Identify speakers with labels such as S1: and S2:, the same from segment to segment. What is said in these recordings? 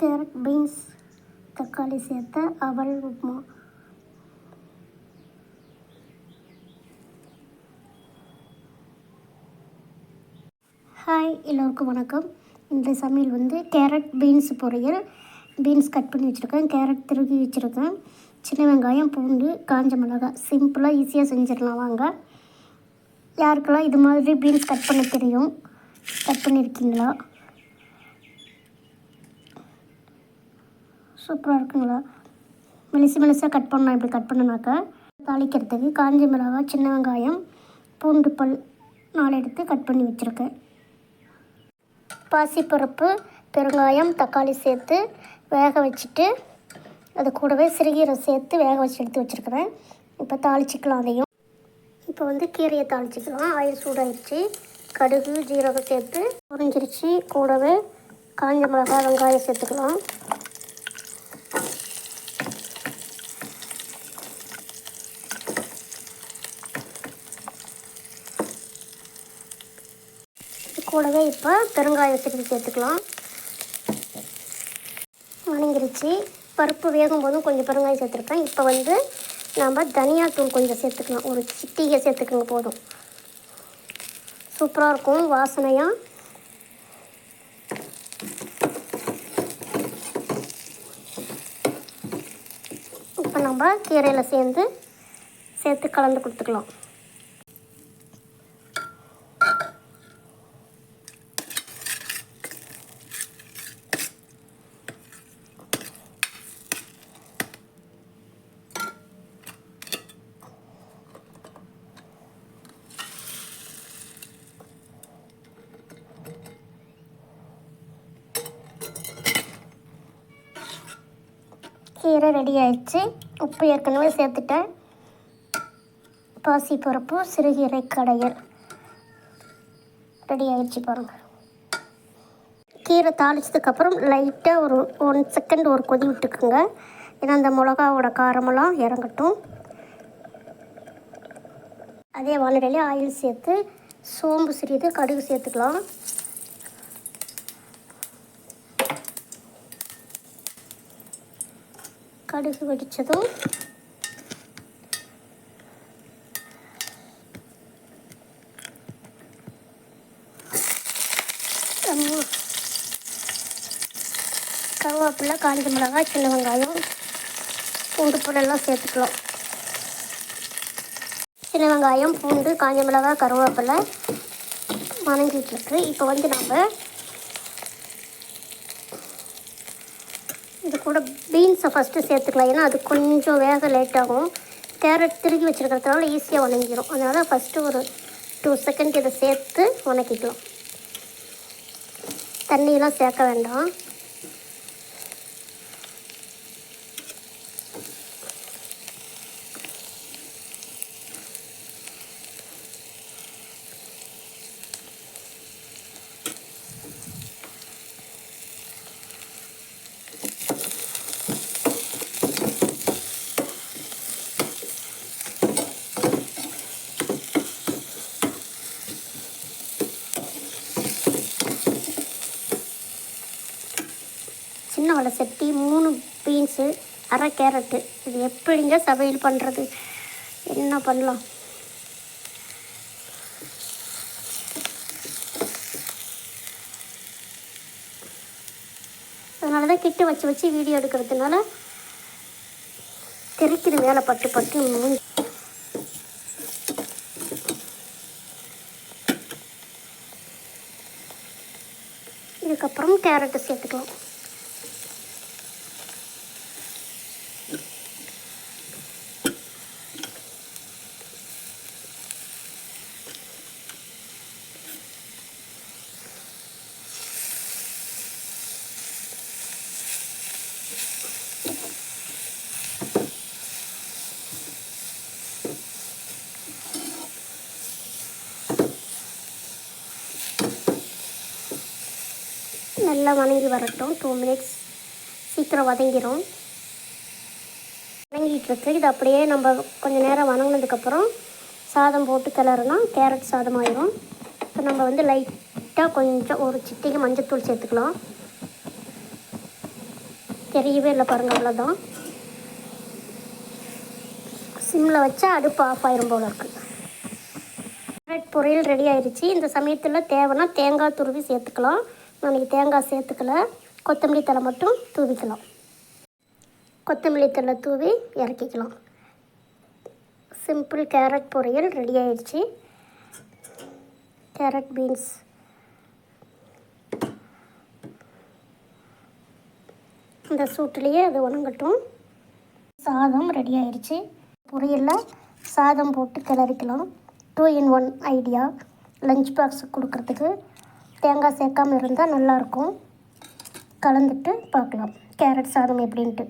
S1: Carrot, beans, தக்காளி சேர்த்த அவல் உப்புமா. ஹாய், எல்லோருக்கும் வணக்கம். இன்றைய சமையல் வந்து கேரட் பீன்ஸ் பொரியல். பீன்ஸ் கட் பண்ணி வச்சுருக்கேன், கேரட் திருகி வச்சுருக்கேன், சின்ன வெங்காயம், பூண்டு, காஞ்ச மிளகாய். சிம்பிளாக ஈஸியாக செஞ்சிடலாம் வாங்க. யாருக்கெல்லாம் இது மாதிரி பீன்ஸ் கட் பண்ண தெரியும், கட் பண்ணியிருக்கீங்களா? சூப்பராக இருக்குங்களா? மெலிசாக கட் பண்ணலாம். இப்படி கட் பண்ணனாக்கா தாளிக்கிறதுக்கு காஞ்ச மிளகாய், சின்ன வெங்காயம், பூண்டு பல் 4 எடுத்து கட் பண்ணி வச்சுருக்கேன். பாசிப்பருப்பு, பெருங்காயம், தக்காளி சேர்த்து வேக வச்சுட்டு அது கூடவே சிறுகீரை சேர்த்து வேக வச்சு எடுத்து வச்சுருக்கிறேன். இப்போ தாளிச்சிக்கலாம் அதையும். இப்போ வந்து கீரையை தாளிச்சிக்கலாம். ஆயில் சூடாகிடுச்சு. கடுகு, ஜீரகம் சேர்த்து பொரிஞ்சிருச்சு. கூடவே காஞ்ச மிளகாய், வெங்காயம் சேர்த்துக்கலாம். கூடவே இப்போ பெருங்காயம் சேர்த்துக்கலாம். வணங்கிருச்சு. பருப்பு வேகும் போதும் கொஞ்சம் பெருங்காயம் சேர்த்துருக்கேன். இப்போ வந்து நம்ம தனியாத்தூள் கொஞ்சம் சேர்த்துக்கலாம். ஒரு சிட்டிகை சேர்த்துக்கங்க போதும். சூப்பராக இருக்கும் வாசனையாக. இப்போ நம்ம கீரையில் சேர்த்து கலந்து கொடுத்துக்கலாம். கீரை ரெடி ஆயிடுச்சு. உப்பு ஏற்கனவே சேர்த்துட்டேன். பாசிப்பருப்பு, சிறுகீரை கடையல் ரெடி ஆயிடுச்சு பாருங்கள். கீரை தாளிச்சதுக்கப்புறம் லைட்டாக ஒரு 1 செகண்ட் ஒரு கொதி விட்டுக்குங்க. ஏன்னா அந்த மிளகாவோட காரமெல்லாம் இறங்கட்டும். அதே வானலியில் ஆயில் சேர்த்து சோம்பு சிறிது, கடுகு சேர்த்துக்கலாம். கடுகு வெடித்ததும் கருவேப்பிலை, காஞ்ச மிளகாய், சின்ன வெங்காயம், பூண்டு பொருளெல்லாம் சேர்த்துக்கலாம். சின்ன வெங்காயம், பூண்டு, காஞ்ச மிளகாய், கருவேப்பிலை வணங்கிட்டுருக்கு. இப்போ வந்து நம்ம இது கூட பீன்ஸை ஃபஸ்ட்டு சேர்த்துக்கலாம். ஏன்னா அது கொஞ்சம் வேக லேட் ஆகும். கேரட் திருகி வச்சுருக்கிறதுனால ஈஸியாக வணங்கிடும். அதனால் ஃபஸ்ட்டு ஒரு 2 செகண்ட் இதை சேர்த்து வணக்கிக்கலாம். தண்ணியெலாம் சேர்க்க வேண்டாம். சின்ன வடை சட்டி, 3 பீன்ஸு, அரை கேரட்டு. இது எப்படிங்க சமையல் பண்ணுறது? என்ன பண்ணலாம்? அதனால தான் கிட்ட வச்சு வீடியோ எடுக்கிறதுனால தெரிக்குது மேலே பட்டு. இதுக்கப்புறம் கேரட்டு சேர்த்துக்கலாம். நல்லா வணங்கி வரட்டும். 2 மினிட்ஸ் சீக்கிரம் வதங்கிடும். வணங்கிட்டுருக்கு. இது அப்படியே நம்ம கொஞ்சம் நேரம் வணங்கினதுக்கப்புறம் சாதம் போட்டு கிளறுனா கேரட் சாதம் ஆயிடும். இப்போ நம்ம வந்து லைட்டாக கொஞ்சம் ஒரு சிட்டிகை மஞ்சத்தூள் சேர்த்துக்கலாம். தெரியவே இல்லை பாருங்கள், அவ்வளோதான். சிம்மில் வச்சா அடுப்பு ஆஃப் ஆயிரும் போல் இருக்குது. கேரட் பொரியல் ரெடி ஆயிடுச்சு. இந்த சமயத்தில் தேவைன்னா தேங்காய் துருவி சேர்த்துக்கலாம். நான் இன்றைக்கி தேங்காய் சேர்த்துக்கல. கொத்தமல்லி தழை மட்டும் தூவிக்கலாம். கொத்தமல்லி தழை தூவி இறக்கிக்கலாம். சிம்பிள் கேரட் பொரியல் ரெடி ஆயிடுச்சு. கேரட் பீன்ஸ் இந்த சூட்டிலேயே அது உணங்கட்டும். சாதம் ரெடி ஆயிடுச்சு. பொரியலில் சாதம் போட்டு கிளறிக்கலாம். 2 in 1 ஐடியா. லஞ்ச் பாக்ஸ் கொடுக்குறதுக்கு தேங்காய் சேர்க்காமல் இருந்தால் நல்லாயிருக்கும். கலந்துட்டு பார்க்கலாம் கேரட் சாதம் எப்படின்ட்டு.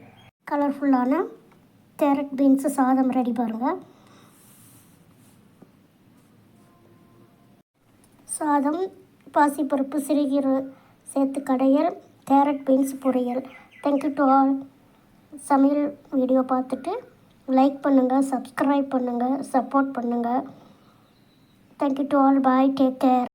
S1: கலர்ஃபுல்லான கேரட் பீன்ஸு சாதம் ரெடி பாருங்கள். சாதம், பாசிப்பருப்பு, சிறுகீரை சேர்த்து கடையல், கேரட் பீன்ஸ் பொரியல். Thank you to all. சமையல் வீடியோ பார்த்துட்டு லைக் பண்ணுங்கள், சப்ஸ்கிரைப் பண்ணுங்கள், சப்போர்ட் பண்ணுங்கள். Thank you to all. Bye, take care.